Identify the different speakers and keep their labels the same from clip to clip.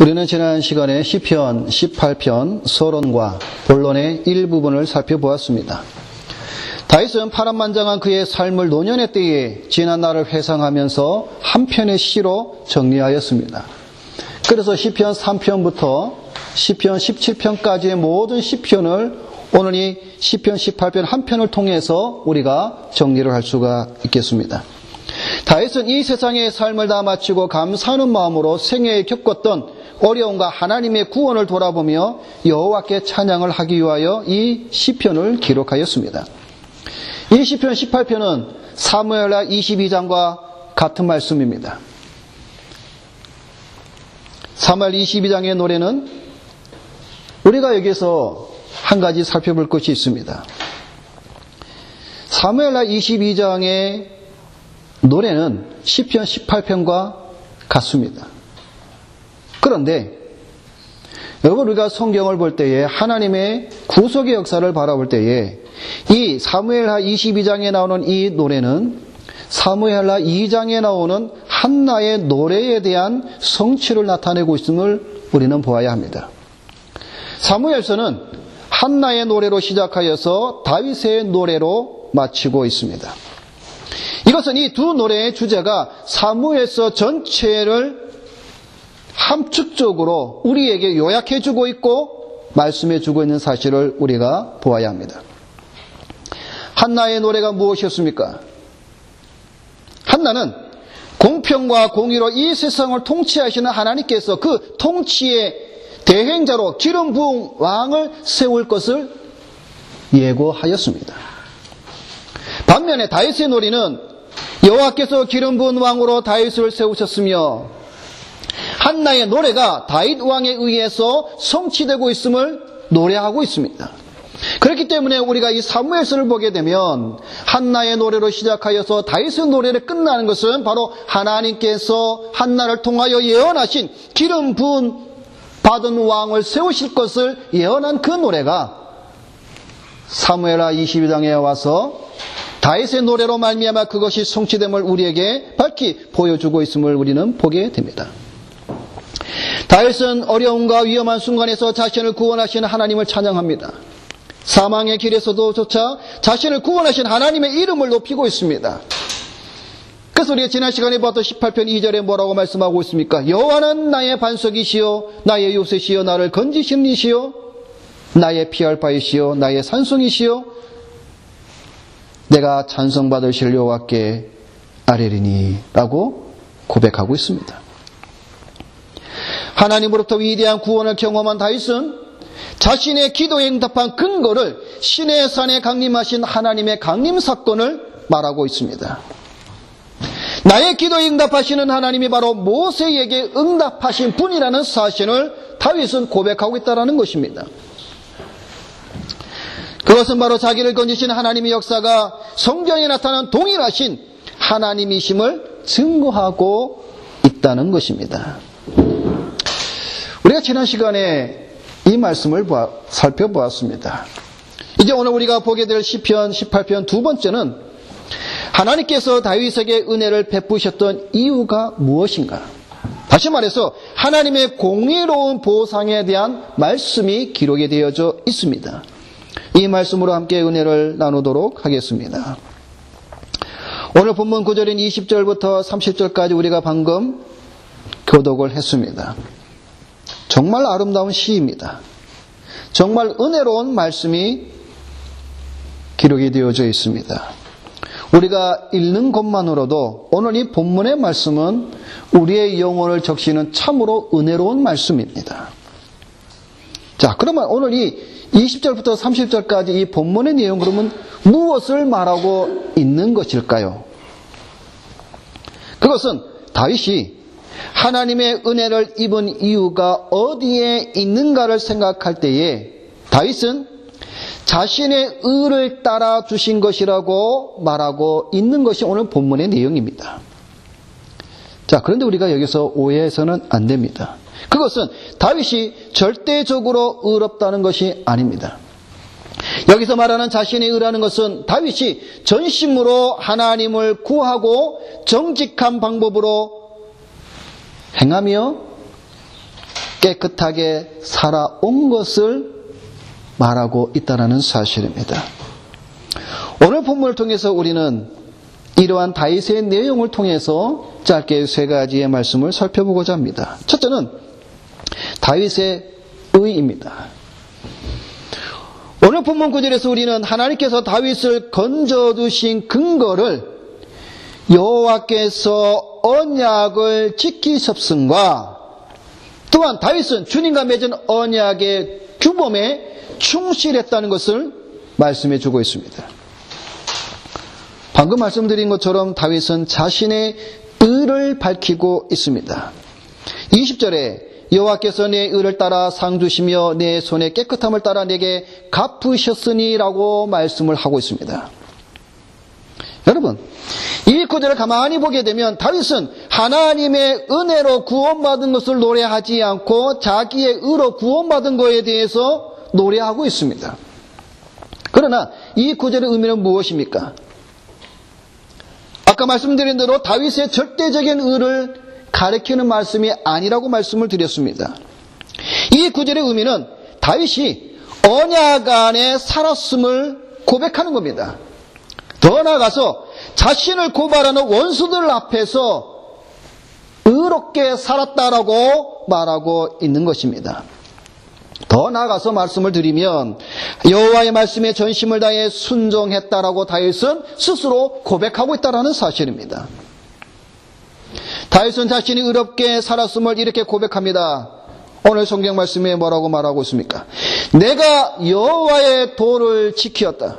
Speaker 1: 우리는 지난 시간에 시편 18편 서론과 본론의 일부분을 살펴보았습니다. 다윗은 파란만장한 그의 삶을 노년의 때에 지난 날을 회상하면서 한 편의 시로 정리하였습니다. 그래서 시편 3편부터 시편 17편까지의 모든 시편을 오늘 이 시편 18편 한 편을 통해서 우리가 정리를 할 수가 있겠습니다. 다윗은 이 세상의 삶을 다 마치고 감사하는 마음으로 생애에 겪었던 어려움과 하나님의 구원을 돌아보며 여호와께 찬양을 하기 위하여 이 시편을 기록하였습니다. 이 시편 18편은 사무엘하 22장과 같은 말씀입니다. 사무엘 22장의 노래는 우리가 여기서 한 가지 살펴볼 것이 있습니다. 사무엘하 22장의 노래는 시편 18편과 같습니다. 그런데 여러분, 우리가 성경을 볼 때에 하나님의 구속의 역사를 바라볼 때에 이 사무엘하 22장에 나오는 이 노래는 사무엘하 2장에 나오는 한나의 노래에 대한 성취를 나타내고 있음을 우리는 보아야 합니다. 사무엘서는 한나의 노래로 시작하여서 다윗의 노래로 마치고 있습니다. 이것은 이 두 노래의 주제가 사무엘서 전체를 함축적으로 우리에게 요약해주고 있고 말씀해주고 있는 사실을 우리가 보아야 합니다. 한나의 노래가 무엇이었습니까? 한나는 공평과 공의로 이 세상을 통치하시는 하나님께서 그 통치의 대행자로 기름 부은 왕을 세울 것을 예고하였습니다. 반면에 다윗의 노래는 여호와께서 기름 부은 왕으로 다윗을 세우셨으며 한나의 노래가 다윗 왕에 의해서 성취되고 있음을 노래하고 있습니다. 그렇기 때문에 우리가 이 사무엘서를 보게 되면 한나의 노래로 시작하여서 다윗의 노래를 끝나는 것은 바로 하나님께서 한나를 통하여 예언하신 기름 부은 받은 왕을 세우실 것을 예언한 그 노래가 사무엘하 22장에 와서 다윗의 노래로 말미암아 그것이 성취됨을 우리에게 밝히 보여주고 있음을 우리는 보게 됩니다. 다윗은 어려움과 위험한 순간에서 자신을 구원하시는 하나님을 찬양합니다. 사망의 길에서도 조차 자신을 구원하신 하나님의 이름을 높이고 있습니다. 그래서 우리가 지난 시간에 봤던 18편 2절에 뭐라고 말씀하고 있습니까? 여호와는 나의 반석이시요 나의 요새시요 나를 건지시는 이시요 나의 피할 바이시요 나의 산성이시요 내가 찬송받으실 여호와께 아뢰리니 라고 고백하고 있습니다. 하나님으로부터 위대한 구원을 경험한 다윗은 자신의 기도에 응답한 근거를 시내 산에 강림하신 하나님의 강림 사건을 말하고 있습니다. 나의 기도에 응답하시는 하나님이 바로 모세에게 응답하신 분이라는 사실을 다윗은 고백하고 있다는 것입니다. 그것은 바로 자기를 건지신 하나님의 역사가 성경에 나타난 동일하신 하나님이심을 증거하고 있다는 것입니다. 우리가 지난 시간에 이 말씀을 살펴보았습니다. 이제 오늘 우리가 보게 될 시편 18편 두 번째는 하나님께서 다윗에게 은혜를 베푸셨던 이유가 무엇인가? 다시 말해서 하나님의 공의로운 보상에 대한 말씀이 기록이 되어져 있습니다. 이 말씀으로 함께 은혜를 나누도록 하겠습니다. 오늘 본문 9절인 20절부터 30절까지 우리가 방금 교독을 했습니다. 정말 아름다운 시입니다. 정말 은혜로운 말씀이 기록이 되어져 있습니다. 우리가 읽는 것만으로도 오늘 이 본문의 말씀은 우리의 영혼을 적시는 참으로 은혜로운 말씀입니다. 자, 그러면 오늘 이 20절부터 30절까지 이 본문의 내용, 그러면 무엇을 말하고 있는 것일까요? 그것은 다윗이 하나님의 은혜를 입은 이유가 어디에 있는가를 생각할 때에 다윗은 자신의 의를 따라 주신 것이라고 말하고 있는 것이 오늘 본문의 내용입니다. 자, 그런데 우리가 여기서 오해해서는 안 됩니다. 그것은 다윗이 절대적으로 의롭다는 것이 아닙니다. 여기서 말하는 자신의 의라는 것은 다윗이 전심으로 하나님을 구하고 정직한 방법으로 행하며 깨끗하게 살아온 것을 말하고 있다는 사실입니다. 오늘 본문을 통해서 우리는 이러한 다윗의 내용을 통해서 짧게 세 가지의 말씀을 살펴보고자 합니다. 첫째는 다윗의 의입니다. 오늘 본문 9절에서 우리는 하나님께서 다윗을 건져두신 근거를 여호와께서 언약을 지키셨음과 또한 다윗은 주님과 맺은 언약의 규범에 충실했다는 것을 말씀해 주고 있습니다. 방금 말씀드린 것처럼 다윗은 자신의 의를 밝히고 있습니다. 20절에 여호와께서 내 의를 따라 상 주시며 내 손의 깨끗함을 따라 내게 갚으셨으니 라고 말씀을 하고 있습니다. 여러분, 이 구절을 가만히 보게 되면 다윗은 하나님의 은혜로 구원받은 것을 노래하지 않고 자기의 의로 구원받은 것에 대해서 노래하고 있습니다. 그러나 이 구절의 의미는 무엇입니까? 아까 말씀드린 대로 다윗의 절대적인 의를 가리키는 말씀이 아니라고 말씀을 드렸습니다. 이 구절의 의미는 다윗이 언약 안에 살았음을 고백하는 겁니다. 더 나아가서 자신을 고발하는 원수들 앞에서 의롭게 살았다라고 말하고 있는 것입니다. 더 나아가서 말씀을 드리면 여호와의 말씀에 전심을 다해 순종했다라고 다윗은 스스로 고백하고 있다는 사실입니다. 다윗은 자신이 의롭게 살았음을 이렇게 고백합니다. 오늘 성경 말씀에 뭐라고 말하고 있습니까? 내가 여호와의 도를 지키었다.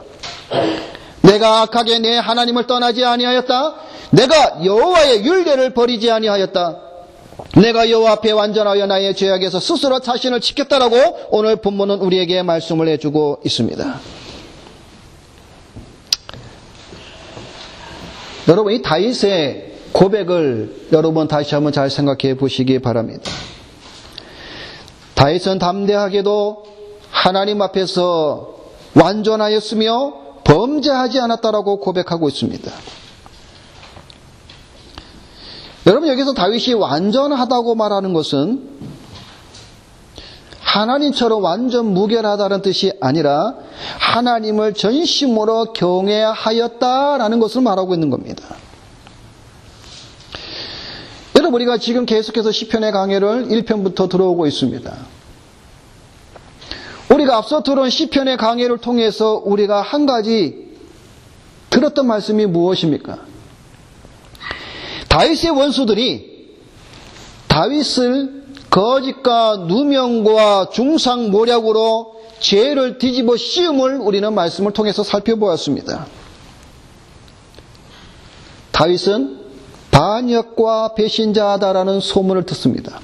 Speaker 1: 내가 악하게 내 하나님을 떠나지 아니하였다. 내가 여호와의 율례를 버리지 아니하였다. 내가 여호와 앞에 완전하여 나의 죄악에서 스스로 자신을 지켰다라고 오늘 본문은 우리에게 말씀을 해주고 있습니다. 여러분, 이 다윗의 고백을 여러분 다시 한번 잘 생각해 보시기 바랍니다. 다윗은 담대하게도 하나님 앞에서 완전하였으며 범죄하지 않았다라고 고백하고 있습니다. 여러분, 여기서 다윗이 완전하다고 말하는 것은 하나님처럼 완전 무결하다는 뜻이 아니라 하나님을 전심으로 경외하였다라는 것을 말하고 있는 겁니다. 여러분, 우리가 지금 계속해서 시편의 강해를 1편부터 들어오고 있습니다. 우리가 앞서 들은 시편의 강해를 통해서 우리가 한 가지 들었던 말씀이 무엇입니까? 다윗의 원수들이 다윗을 거짓과 누명과 중상모략으로 죄를 뒤집어 씌움을 우리는 말씀을 통해서 살펴보았습니다. 다윗은 반역과 배신자다라는 소문을 듣습니다.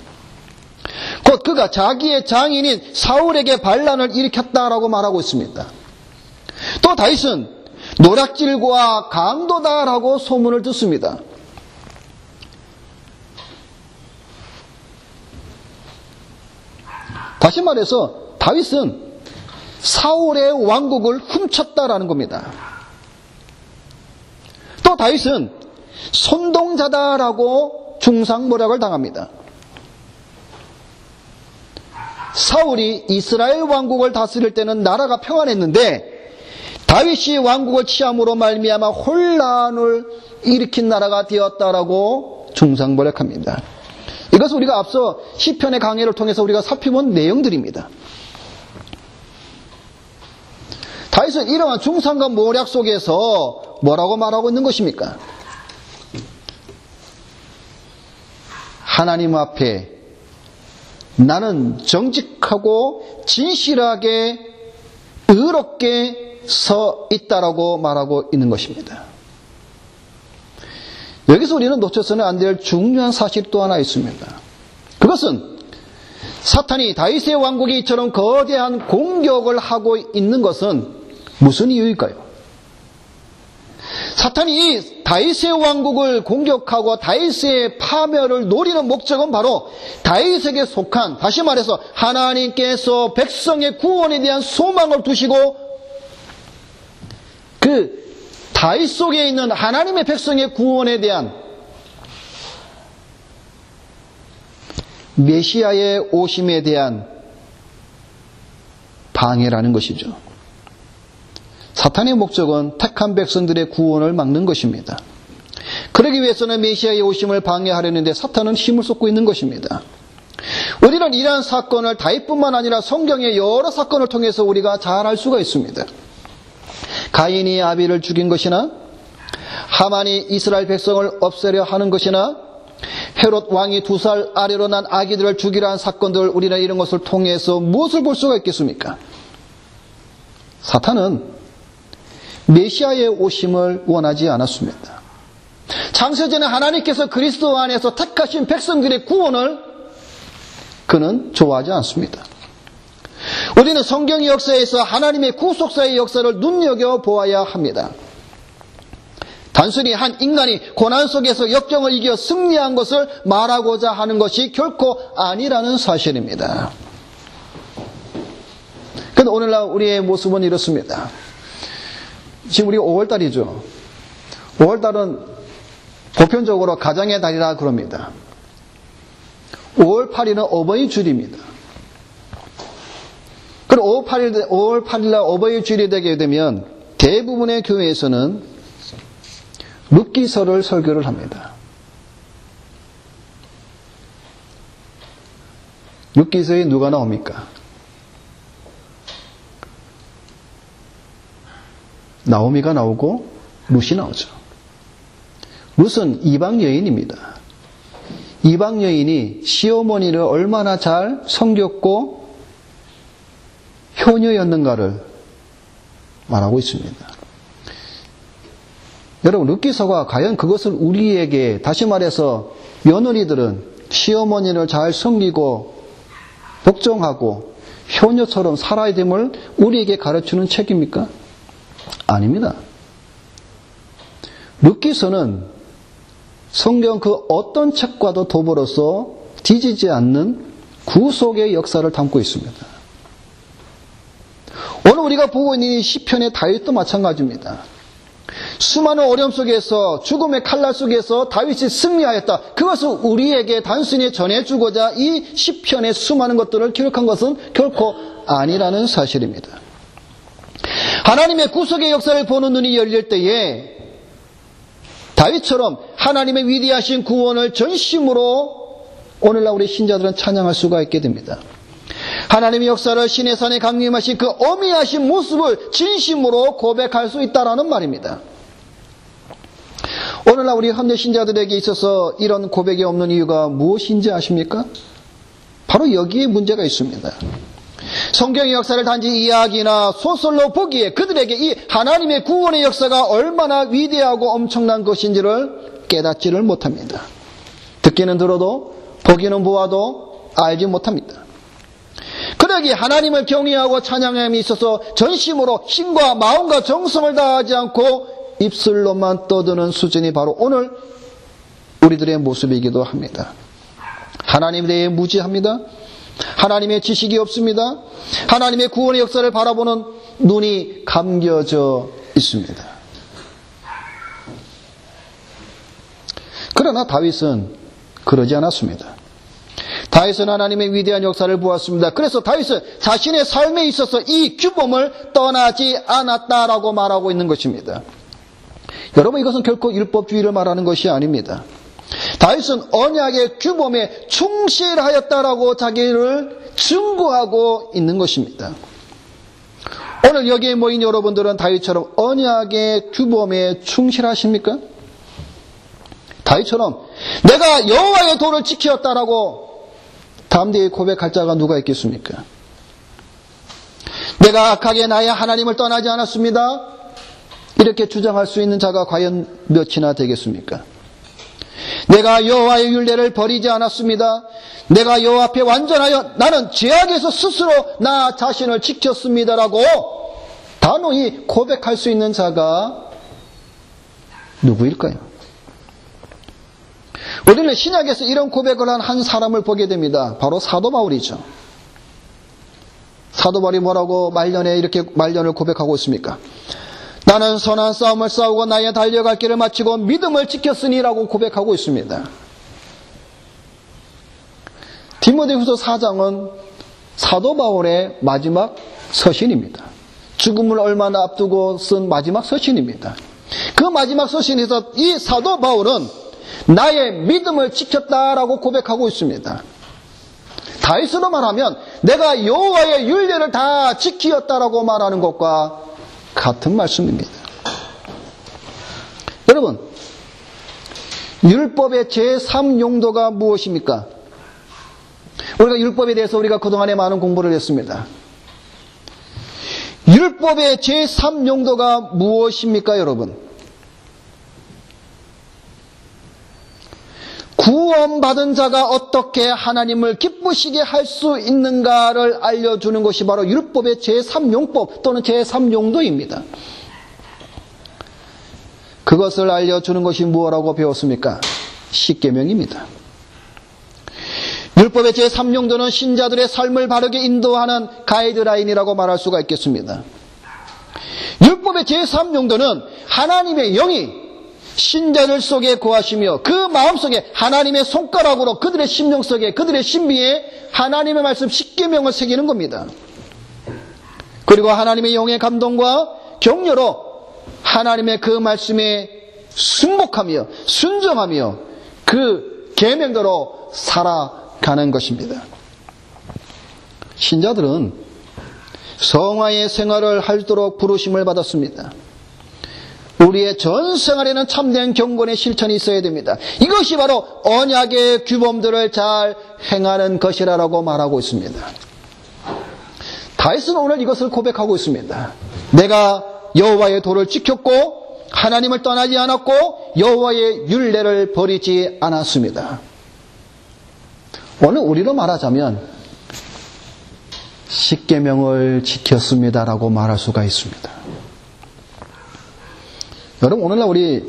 Speaker 1: 곧 그가 자기의 장인인 사울에게 반란을 일으켰다라고 말하고 있습니다. 또 다윗은 노략질과 강도다라고 소문을 듣습니다. 다시 말해서 다윗은 사울의 왕국을 훔쳤다라는 겁니다. 또 다윗은 선동자다라고 중상모략을 당합니다. 사울이 이스라엘 왕국을 다스릴 때는 나라가 평안했는데 다윗이 왕국을 취함으로 말미암아 혼란을 일으킨 나라가 되었다라고 중상모략합니다. 이것은 우리가 앞서 시편의 강해를 통해서 우리가 살펴본 내용들입니다. 다윗은 이러한 중상과 모략 속에서 뭐라고 말하고 있는 것입니까? 하나님 앞에 나는 정직하고 진실하게 의롭게 서 있다라고 말하고 있는 것입니다. 여기서 우리는 놓쳐서는 안 될 중요한 사실 또 하나 있습니다. 그것은 사탄이 다윗의 왕국에 이처럼 거대한 공격을 하고 있는 것은 무슨 이유일까요? 사탄이 다윗의 왕국을 공격하고 다윗의 파멸을 노리는 목적은 바로 다윗에게 속한, 다시 말해서 하나님께서 백성의 구원에 대한 소망을 두시고 그 다윗 속에 있는 하나님의 백성의 구원에 대한 메시아의 오심에 대한 방해라는 것이죠. 사탄의 목적은 택한 백성들의 구원을 막는 것입니다. 그러기 위해서는 메시아의 오심을 방해하려는데 사탄은 힘을 쏟고 있는 것입니다. 우리는 이러한 사건을 다윗뿐만 아니라 성경의 여러 사건을 통해서 우리가 잘 알 수가 있습니다. 가인이 아벨을 죽인 것이나, 하만이 이스라엘 백성을 없애려 하는 것이나, 헤롯 왕이 2살 아래로 난 아기들을 죽이려 한 사건들, 우리는 이런 것을 통해서 무엇을 볼 수가 있겠습니까? 사탄은 메시아의 오심을 원하지 않았습니다. 창세전에 하나님께서 그리스도 안에서 택하신 백성들의 구원을 그는 좋아하지 않습니다. 우리는 성경의 역사에서 하나님의 구속사의 역사를 눈여겨보아야 합니다. 단순히 한 인간이 고난 속에서 역경을 이겨 승리한 것을 말하고자 하는 것이 결코 아니라는 사실입니다. 그런데 오늘날 우리의 모습은 이렇습니다. 지금 우리 5월달이죠. 5월달은 보편적으로 가정의 달이라 그럽니다. 5월 8일은 어버이 주일입니다. 그리고 5월 8일날 어버이 주일이 되게 되면 대부분의 교회에서는 룻기서를 설교를 합니다. 룻기서에 누가 나옵니까? 나오미가 나오고 룻이 나오죠. 룻은 이방 여인입니다. 이방 여인이 시어머니를 얼마나 잘 섬겼고 효녀였는가를 말하고 있습니다. 여러분, 룻기서가 과연 그것을 우리에게, 다시 말해서 며느리들은 시어머니를 잘 섬기고 복종하고 효녀처럼 살아야 됨을 우리에게 가르치는 책입니까? 아닙니다. 룻기서는 성경 그 어떤 책과도 더불어서 뒤지지 않는 구속의 역사를 담고 있습니다. 오늘 우리가 보고 있는 이 시편의 다윗도 마찬가지입니다. 수많은 어려움 속에서, 죽음의 칼날 속에서 다윗이 승리하였다. 그것을 우리에게 단순히 전해주고자 이 시편의 수많은 것들을 기록한 것은 결코 아니라는 사실입니다. 하나님의 구속의 역사를 보는 눈이 열릴 때에 다윗처럼 하나님의 위대하신 구원을 전심으로 오늘날 우리 신자들은 찬양할 수가 있게 됩니다. 하나님의 역사를 신의 산에 강림하신 그 어미하신 모습을 진심으로 고백할 수 있다라는 말입니다. 오늘날 우리 현대 신자들에게 있어서 이런 고백이 없는 이유가 무엇인지 아십니까? 바로 여기에 문제가 있습니다. 성경의 역사를 단지 이야기나 소설로 보기에 그들에게 이 하나님의 구원의 역사가 얼마나 위대하고 엄청난 것인지를 깨닫지를 못합니다. 듣기는 들어도 보기는 보아도 알지 못합니다. 그러기에 하나님을 경외하고 찬양함에 있어서 전심으로 힘과 마음과 정성을 다하지 않고 입술로만 떠드는 수준이 바로 오늘 우리들의 모습이기도 합니다. 하나님에 대해 무지합니다. 하나님의 지식이 없습니다. 하나님의 구원의 역사를 바라보는 눈이 감겨져 있습니다. 그러나 다윗은 그러지 않았습니다. 다윗은 하나님의 위대한 역사를 보았습니다. 그래서 다윗은 자신의 삶에 있어서 이 규범을 떠나지 않았다라고 말하고 있는 것입니다. 여러분, 이것은 결코 율법주의를 말하는 것이 아닙니다. 다윗은 언약의 규범에 충실하였다라고 자기를 증거하고 있는 것입니다. 오늘 여기에 모인 여러분들은 다윗처럼 언약의 규범에 충실하십니까? 다윗처럼 내가 여호와의 도를 지켰다라고 담대히 고백할 자가 누가 있겠습니까? 내가 악하게 나의 하나님을 떠나지 않았습니다. 이렇게 주장할 수 있는 자가 과연 몇이나 되겠습니까? 내가 여호와의 율례를 버리지 않았습니다. 내가 여호와 앞에 완전하여 나는 죄악에서 스스로 나 자신을 지켰습니다라고 단호히 고백할 수 있는 자가 누구일까요? 우리는 신약에서 이런 고백을 한 사람을 보게 됩니다. 바로 사도 바울이죠. 사도 바울이 뭐라고 이렇게 말년을 고백하고 있습니까? 나는 선한 싸움을 싸우고 나의 달려갈 길을 마치고 믿음을 지켰으니라고 고백하고 있습니다. 디모데후서 4장은 사도 바울의 마지막 서신입니다. 죽음을 얼마나 앞두고 쓴 마지막 서신입니다. 그 마지막 서신에서 이 사도 바울은 나의 믿음을 지켰다라고 고백하고 있습니다. 다윗으로 말하면 내가 여호와의 율례를 다 지키었다라고 말하는 것과 같은 말씀입니다. 여러분, 율법의 제3용도가 무엇입니까? 우리가 율법에 대해서 우리가 그동안에 많은 공부를 했습니다. 율법의 제3용도가 무엇입니까, 여러분? 구원받은 자가 어떻게 하나님을 기쁘시게 할 수 있는가를 알려주는 것이 바로 율법의 제3용법 또는 제3용도입니다. 그것을 알려주는 것이 무엇이라고 배웠습니까? 십계명입니다. 율법의 제3용도는 신자들의 삶을 바르게 인도하는 가이드라인이라고 말할 수가 있겠습니다. 율법의 제3용도는 하나님의 영이 신자들 속에 거하시며 그 마음속에 하나님의 손가락으로 그들의 심령 속에 그들의 신비에 하나님의 말씀 십계명을 새기는 겁니다. 그리고 하나님의 영의 감동과 격려로 하나님의 그 말씀에 순복하며 순종하며 그 계명대로 살아가는 것입니다. 신자들은 성화의 생활을 하도록 부르심을 받았습니다. 우리의 전 생활에는 참된 경건의 실천이 있어야 됩니다. 이것이 바로 언약의 규범들을 잘 행하는 것이라고 말하고 있습니다. 다윗은 오늘 이것을 고백하고 있습니다. 내가 여호와의 도를 지켰고 하나님을 떠나지 않았고 여호와의 율례를 버리지 않았습니다. 오늘 우리로 말하자면 십계명을 지켰습니다라고 말할 수가 있습니다. 여러분, 오늘날 우리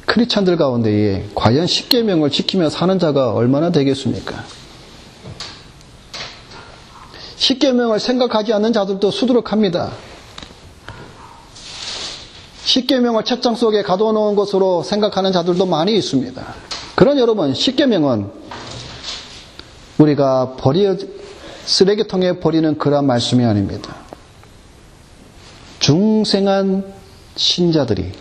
Speaker 1: 크리스찬들 가운데에 과연 십계명을 지키며 사는 자가 얼마나 되겠습니까? 십계명을 생각하지 않는 자들도 수두룩합니다. 십계명을 책장 속에 가둬놓은 것으로 생각하는 자들도 많이 있습니다. 그런 여러분, 십계명은 우리가 쓰레기통에 버리는 그런 말씀이 아닙니다. 중생한 신자들이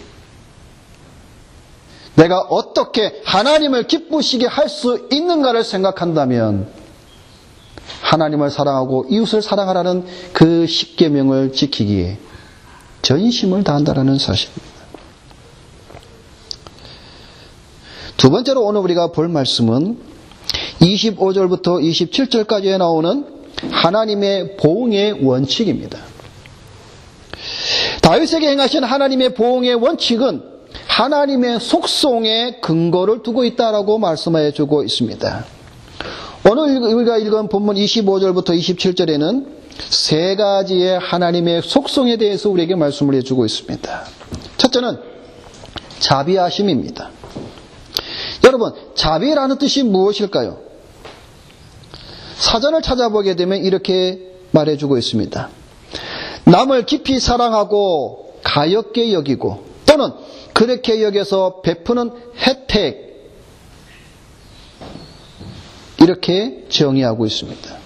Speaker 1: 내가 어떻게 하나님을 기쁘시게 할 수 있는가를 생각한다면 하나님을 사랑하고 이웃을 사랑하라는 그 십계명을 지키기에 전심을 다한다는 사실입니다. 두 번째로 오늘 우리가 볼 말씀은 25절부터 27절까지에 나오는 하나님의 보응의 원칙입니다. 다윗에게 행하신 하나님의 보응의 원칙은 하나님의 속성에 근거를 두고 있다라고 말씀해 주고 있습니다. 오늘 우리가 읽은 본문 25절부터 27절에는 세 가지의 하나님의 속성에 대해서 우리에게 말씀을 해주고 있습니다. 첫째는 자비하심입니다. 여러분, 자비라는 뜻이 무엇일까요? 사전을 찾아보게 되면 이렇게 말해주고 있습니다. 남을 깊이 사랑하고 가엾게 여기고 또는 그렇게 여겨서 베푸는 혜택, 이렇게 정의하고 있습니다.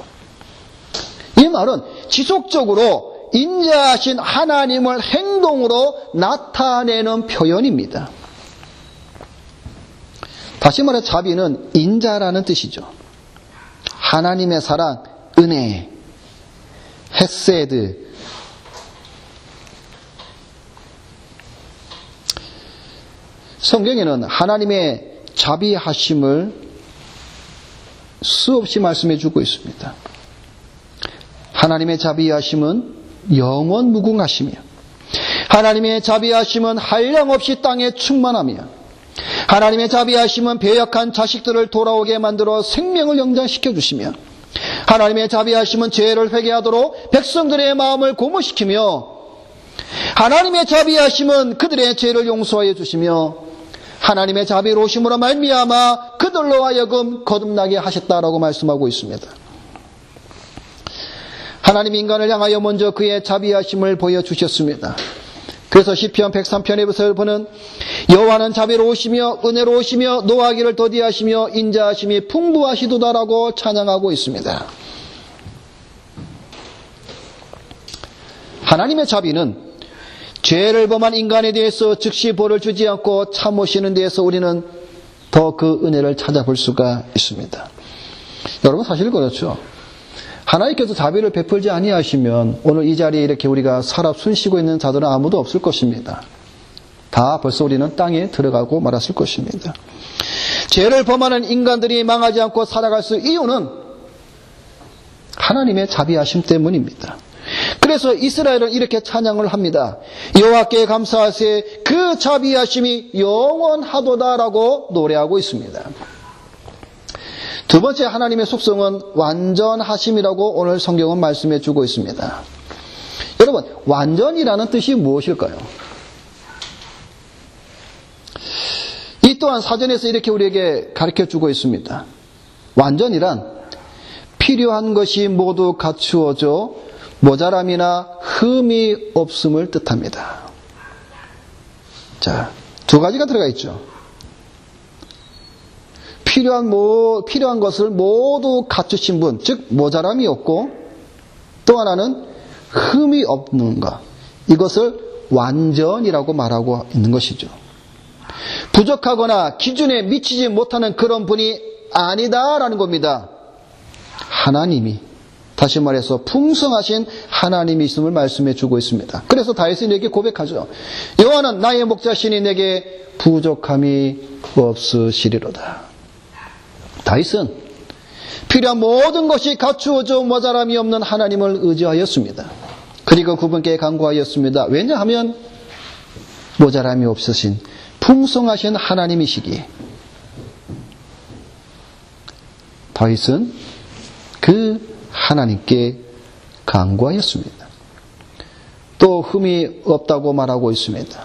Speaker 1: 이 말은 지속적으로 인자하신 하나님을 행동으로 나타내는 표현입니다. 다시 말해 자비는 인자라는 뜻이죠. 하나님의 사랑, 은혜, 헤세드, 성경에는 하나님의 자비하심을 수없이 말씀해 주고 있습니다. 하나님의 자비하심은 영원 무궁하시며 하나님의 자비하심은 한량없이 땅에 충만하며 하나님의 자비하심은 배역한 자식들을 돌아오게 만들어 생명을 영장시켜 주시며 하나님의 자비하심은 죄를 회개하도록 백성들의 마음을 고무시키며 하나님의 자비하심은 그들의 죄를 용서하여 주시며 하나님의 자비로우심으로 말미암아 그들로 하여금 거듭나게 하셨다라고 말씀하고 있습니다. 하나님 인간을 향하여 먼저 그의 자비하심을 보여주셨습니다. 그래서 시편 103편에서 보는 여호와는 자비로우시며 은혜로우시며 노하기를 더디하시며 인자하심이 풍부하시도다라고 찬양하고 있습니다. 하나님의 자비는 죄를 범한 인간에 대해서 즉시 벌을 주지 않고 참으시는 데에서 우리는 더 그 은혜를 찾아볼 수가 있습니다. 여러분 사실 그렇죠. 하나님께서 자비를 베풀지 아니하시면 오늘 이 자리에 이렇게 우리가 살아 숨쉬고 있는 자들은 아무도 없을 것입니다. 다 벌써 우리는 땅에 들어가고 말았을 것입니다. 죄를 범하는 인간들이 망하지 않고 살아갈 수 있는 이유는 하나님의 자비하심 때문입니다. 그래서 이스라엘은 이렇게 찬양을 합니다. 여호와께 감사하세 그 자비하심이 영원하도다라고 노래하고 있습니다. 두 번째 하나님의 속성은 완전하심이라고 오늘 성경은 말씀해 주고 있습니다. 여러분, 완전이라는 뜻이 무엇일까요? 이 또한 사전에서 이렇게 우리에게 가르쳐 주고 있습니다. 완전이란 필요한 것이 모두 갖추어져 모자람이나 흠이 없음을 뜻합니다. 자, 두 가지가 들어가 있죠. 필요한 것을 모두 갖추신 분, 즉 모자람이 없고 또 하나는 흠이 없는 것. 이것을 완전이라고 말하고 있는 것이죠. 부족하거나 기준에 미치지 못하는 그런 분이 아니다라는 겁니다. 하나님이, 다시 말해서 풍성하신 하나님이 있음을 말씀해 주고 있습니다. 그래서 다윗은 이렇게 고백하죠. 여호와는 나의 목자시니 내게 부족함이 없으시리로다. 다윗은 필요한 모든 것이 갖추어져 모자람이 없는 하나님을 의지하였습니다. 그리고 그분께 간구하였습니다. 왜냐하면 모자람이 없으신 풍성하신 하나님이시기에 다윗은 그 하나님께 간구하였습니다. 또 흠이 없다고 말하고 있습니다.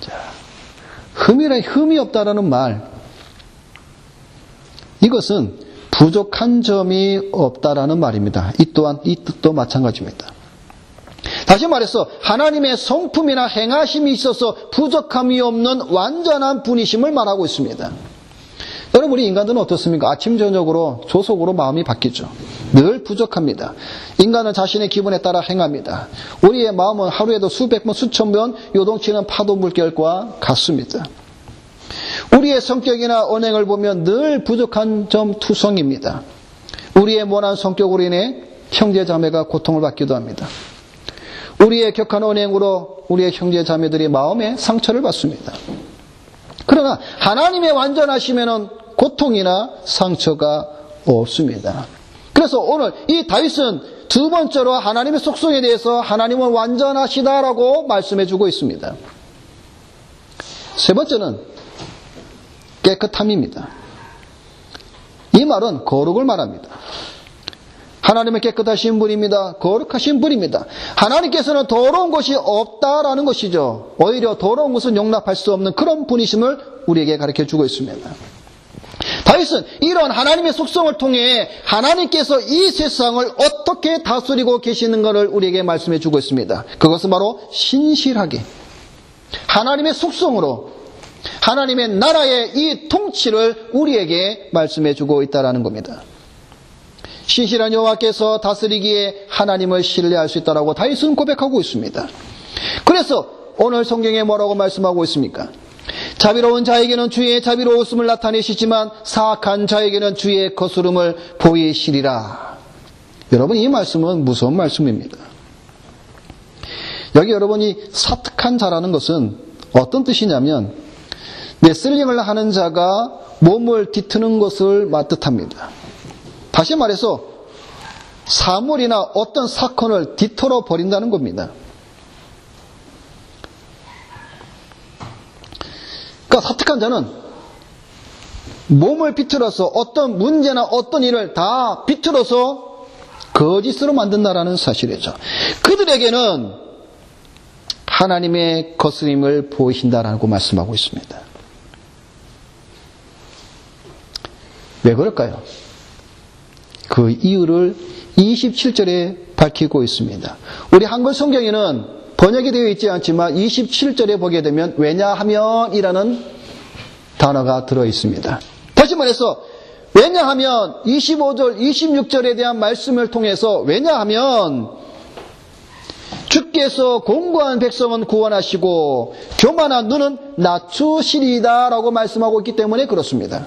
Speaker 1: 자, 흠이 없다라는 말, 이것은 부족한 점이 없다라는 말입니다. 이 뜻도 마찬가지입니다. 다시 말해서 하나님의 성품이나 행하심이 있어서 부족함이 없는 완전한 분이심을 말하고 있습니다. 여러분, 우리 인간들은 어떻습니까? 아침 저녁으로 조속으로 마음이 바뀌죠. 늘 부족합니다. 인간은 자신의 기분에 따라 행합니다. 우리의 마음은 하루에도 수백 번, 수천 번 요동치는 파도 물결과 같습니다. 우리의 성격이나 언행을 보면 늘 부족한 점 투성입니다. 우리의 모난 성격으로 인해 형제 자매가 고통을 받기도 합니다. 우리의 격한 언행으로 우리의 형제 자매들이 마음에 상처를 받습니다. 그러나 하나님의 완전하시면은 고통이나 상처가 없습니다. 그래서 오늘 이 다윗은 두 번째로 하나님의 속성에 대해서 하나님은 완전하시다라고 말씀해 주고 있습니다. 세 번째는 깨끗함입니다. 이 말은 거룩을 말합니다. 하나님은 깨끗하신 분입니다. 거룩하신 분입니다. 하나님께서는 더러운 것이 없다라는 것이죠. 오히려 더러운 것은 용납할 수 없는 그런 분이심을 우리에게 가르쳐 주고 있습니다. 다윗은 이런 하나님의 속성을 통해 하나님께서 이 세상을 어떻게 다스리고 계시는 것을 우리에게 말씀해 주고 있습니다. 그것은 바로 신실하게 하나님의 속성으로 하나님의 나라의 이 통치를 우리에게 말씀해 주고 있다는 겁니다. 신실한 여호와께서 다스리기에 하나님을 신뢰할 수 있다라고 다윗은 고백하고 있습니다. 그래서 오늘 성경에 뭐라고 말씀하고 있습니까? 자비로운 자에게는 주의 자비로웠음을 나타내시지만 사악한 자에게는 주의 거스름을 보이시리라. 여러분, 이 말씀은 무서운 말씀입니다. 여기 여러분이 사특한 자라는 것은 어떤 뜻이냐면 레슬링을 하는 자가 몸을 뒤트는 것을 맞뜻합니다. 다시 말해서 사물이나 어떤 사건을 뒤틀어 버린다는 겁니다. 그러니까 사특한 자는 몸을 비틀어서 어떤 문제나 어떤 일을 다 비틀어서 거짓으로 만든다라는 사실이죠. 그들에게는 하나님의 거스림을 보이신다라고 말씀하고 있습니다. 왜 그럴까요? 그 이유를 27절에 밝히고 있습니다. 우리 한글 성경에는 번역이 되어 있지 않지만 27절에 보게 되면 왜냐하면이라는 단어가 들어 있습니다. 다시 말해서 왜냐하면 25절, 26절에 대한 말씀을 통해서 왜냐하면 주께서 공고한 백성은 구원하시고 교만한 눈은 낮추시리다 라고 말씀하고 있기 때문에 그렇습니다.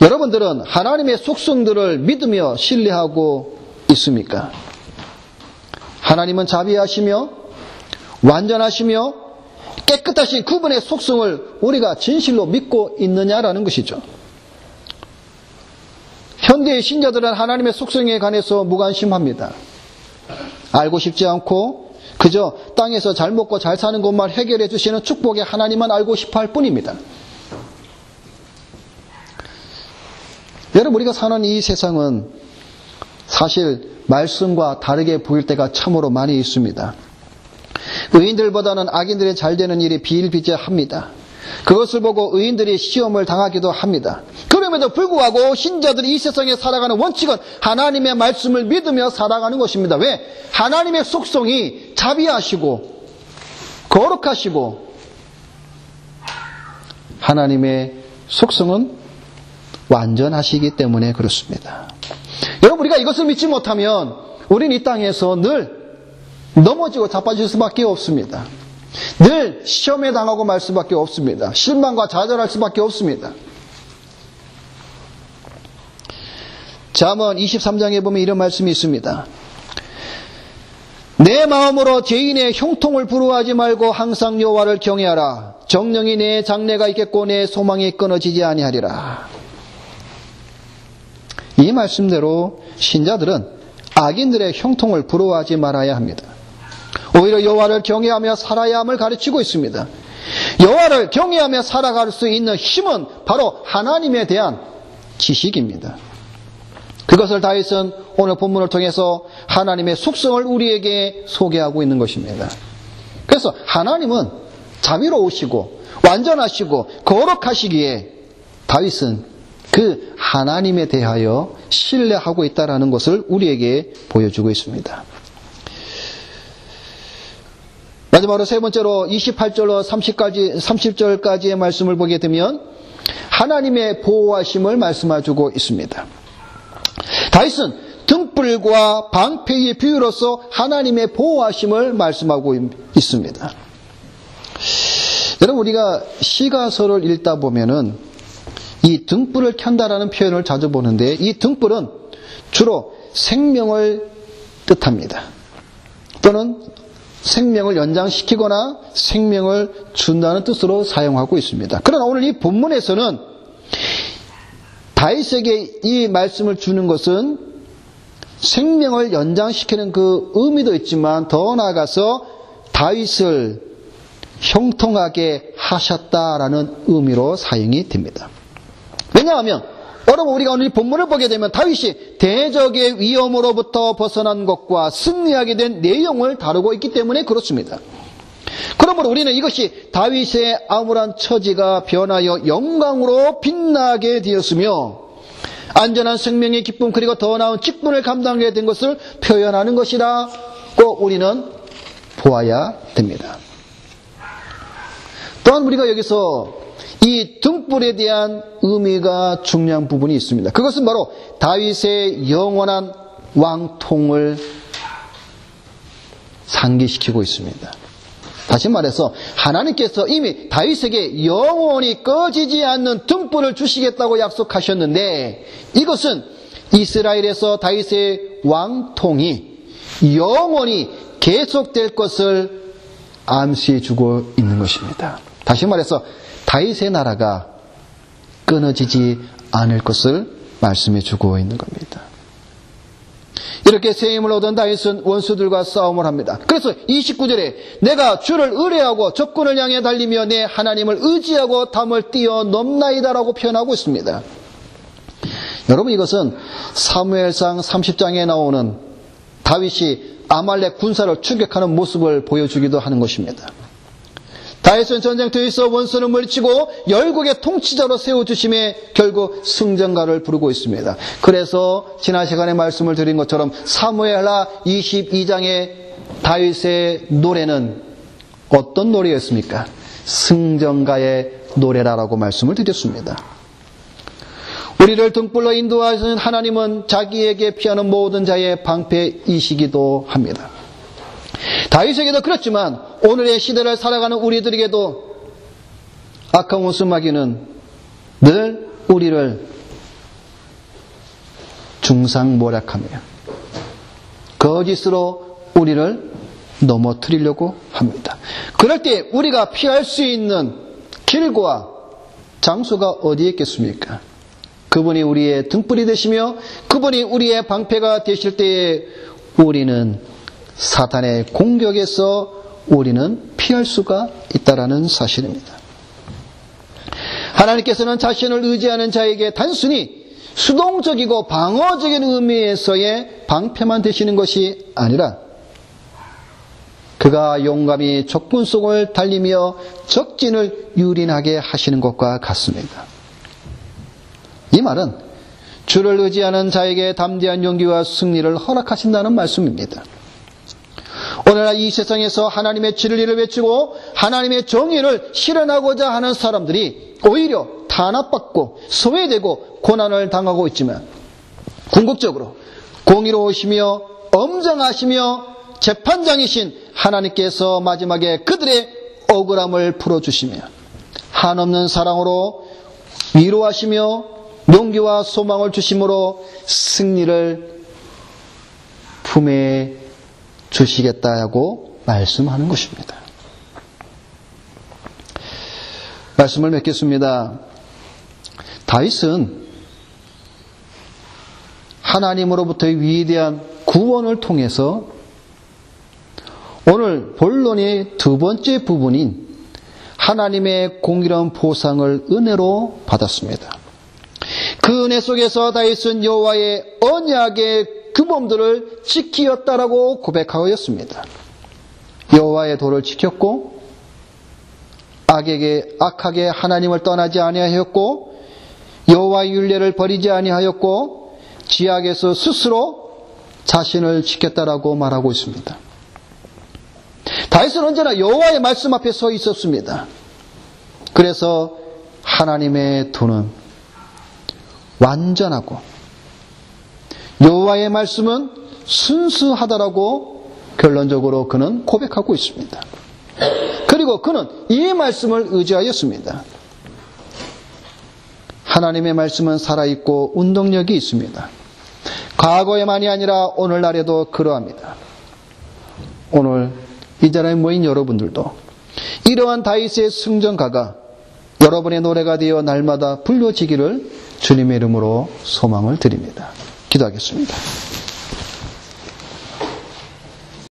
Speaker 1: 여러분들은 하나님의 속성들을 믿으며 신뢰하고 있습니까? 하나님은 자비하시며 완전하시며 깨끗하신 그분의 속성을 우리가 진실로 믿고 있느냐라는 것이죠. 현대의 신자들은 하나님의 속성에 관해서 무관심합니다. 알고 싶지 않고 그저 땅에서 잘 먹고 잘 사는 것만 해결해 주시는 축복의 하나님만 알고 싶어 할 뿐입니다. 여러분, 우리가 사는 이 세상은 사실 말씀과 다르게 보일 때가 참으로 많이 있습니다. 의인들보다는 악인들이 잘 되는 일이 비일비재합니다. 그것을 보고 의인들이 시험을 당하기도 합니다. 그럼에도 불구하고 신자들이 이 세상에 살아가는 원칙은 하나님의 말씀을 믿으며 살아가는 것입니다. 왜? 하나님의 속성이 자비하시고 거룩하시고 하나님의 속성은 완전하시기 때문에 그렇습니다. 여러분, 우리가 이것을 믿지 못하면 우리는 이 땅에서 늘 넘어지고 자빠질 수밖에 없습니다. 늘 시험에 당하고 말 수밖에 없습니다. 실망과 좌절할 수밖에 없습니다. 잠언 23장에 보면 이런 말씀이 있습니다. 내 마음으로 죄인의 형통을 부러워하지 말고 항상 여호와를 경외하라. 정령이 내 장래가 있겠고 내 소망이 끊어지지 아니하리라. 이 말씀대로 신자들은 악인들의 형통을 부러워하지 말아야 합니다. 오히려 여호와를 경외하며 살아야 함을 가르치고 있습니다. 여호와를 경외하며 살아갈 수 있는 힘은 바로 하나님에 대한 지식입니다. 그것을 다윗은 오늘 본문을 통해서 하나님의 속성을 우리에게 소개하고 있는 것입니다. 그래서 하나님은 자비로우시고 완전하시고 거룩하시기에 다윗은 그 하나님에 대하여 신뢰하고 있다는 것을 우리에게 보여주고 있습니다. 마지막으로 세 번째로 28절로 30절까지의 말씀을 보게 되면 하나님의 보호하심을 말씀해주고 있습니다. 다윗은 등불과 방패의 비유로서 하나님의 보호하심을 말씀하고 있습니다. 여러분, 우리가 시가서를 읽다 보면은 이 등불을 켠다라는 표현을 자주 보는데 이 등불은 주로 생명을 뜻합니다. 또는 생명을 연장시키거나 생명을 준다는 뜻으로 사용하고 있습니다. 그러나 오늘 이 본문에서는 다윗에게 이 말씀을 주는 것은 생명을 연장시키는 그 의미도 있지만 더 나아가서 다윗을 형통하게 하셨다라는 의미로 사용이 됩니다. 왜냐하면 여러분, 우리가 오늘 이 본문을 보게 되면 다윗이 대적의 위험으로부터 벗어난 것과 승리하게 된 내용을 다루고 있기 때문에 그렇습니다. 그러므로 우리는 이것이 다윗의 암울한 처지가 변하여 영광으로 빛나게 되었으며 안전한 생명의 기쁨 그리고 더 나은 직분을 감당하게 된 것을 표현하는 것이라고 우리는 보아야 됩니다. 또한 우리가 여기서 이 등불에 대한 의미가 중요한 부분이 있습니다. 그것은 바로 다윗의 영원한 왕통을 상기시키고 있습니다. 다시 말해서 하나님께서 이미 다윗에게 영원히 꺼지지 않는 등불을 주시겠다고 약속하셨는데 이것은 이스라엘에서 다윗의 왕통이 영원히 계속될 것을 암시해 주고 있는 것입니다. 다시 말해서 다윗의 나라가 끊어지지 않을 것을 말씀해 주고 있는 겁니다. 이렇게 새 힘을 얻은 다윗은 원수들과 싸움을 합니다. 그래서 29절에 내가 주를 의뢰하고 적군을 향해 달리며 내 하나님을 의지하고 담을 뛰어넘나이다라고 표현하고 있습니다. 여러분, 이것은 사무엘상 30장에 나오는 다윗이 아말렉 군사를 추격하는 모습을 보여주기도 하는 것입니다. 다윗은 전쟁터에서 원수를 물리치고 열국의 통치자로 세워주심에 결국 승전가를 부르고 있습니다. 그래서 지난 시간에 말씀을 드린 것처럼 사무엘하 22장의 다윗의 노래는 어떤 노래였습니까? 승전가의 노래라고 말씀을 드렸습니다. 우리를 등불로 인도하시는 하나님은 자기에게 피하는 모든 자의 방패이시기도 합니다. 다윗에게도 그렇지만 오늘의 시대를 살아가는 우리들에게도 악한 원수마귀는 늘 우리를 중상모략하며 거짓으로 우리를 넘어뜨리려고 합니다. 그럴 때 우리가 피할 수 있는 길과 장소가 어디에 있겠습니까? 그분이 우리의 등불이 되시며 그분이 우리의 방패가 되실 때에 우리는 사탄의 공격에서 우리는 피할 수가 있다라는 사실입니다. 하나님께서는 자신을 의지하는 자에게 단순히 수동적이고 방어적인 의미에서의 방패만 되시는 것이 아니라 그가 용감히 적군 속을 달리며 적진을 유린하게 하시는 것과 같습니다. 이 말은 주를 의지하는 자에게 담대한 용기와 승리를 허락하신다는 말씀입니다. 오늘날 이 세상에서 하나님의 진리를 외치고 하나님의 정의를 실현하고자 하는 사람들이 오히려 탄압받고 소외되고 고난을 당하고 있지만 궁극적으로 공의로우시며 엄정하시며 재판장이신 하나님께서 마지막에 그들의 억울함을 풀어주시며 한없는 사랑으로 위로하시며 용기와 소망을 주심으로 승리를 품에 주시겠다고 말씀하는 것입니다. 말씀을 맺겠습니다. 다윗은 하나님으로부터의 위대한 구원을 통해서 오늘 본론의 두 번째 부분인 하나님의 공의로운 보상을 은혜로 받았습니다. 그 은혜 속에서 다윗은 여호와의 언약의 규범들을 지키었다라고 고백하였습니다. 여호와의 도를 지켰고 악하게 하나님을 떠나지 아니하였고 여호와의 율례를 버리지 아니하였고 지악에서 스스로 자신을 지켰다라고 말하고 있습니다. 다윗은 언제나 여호와의 말씀 앞에 서 있었습니다. 그래서 하나님의 도는 완전하고 여호와의 말씀은 순수하다라고 결론적으로 그는 고백하고 있습니다. 그리고 그는 이 말씀을 의지하였습니다. 하나님의 말씀은 살아있고 운동력이 있습니다. 과거에만이 아니라 오늘날에도 그러합니다. 오늘 이 자리에 모인 여러분들도 이러한 다윗의 승전가가 여러분의 노래가 되어 날마다 불려지기를 주님의 이름으로 소망을 드립니다. 기도하겠습니다.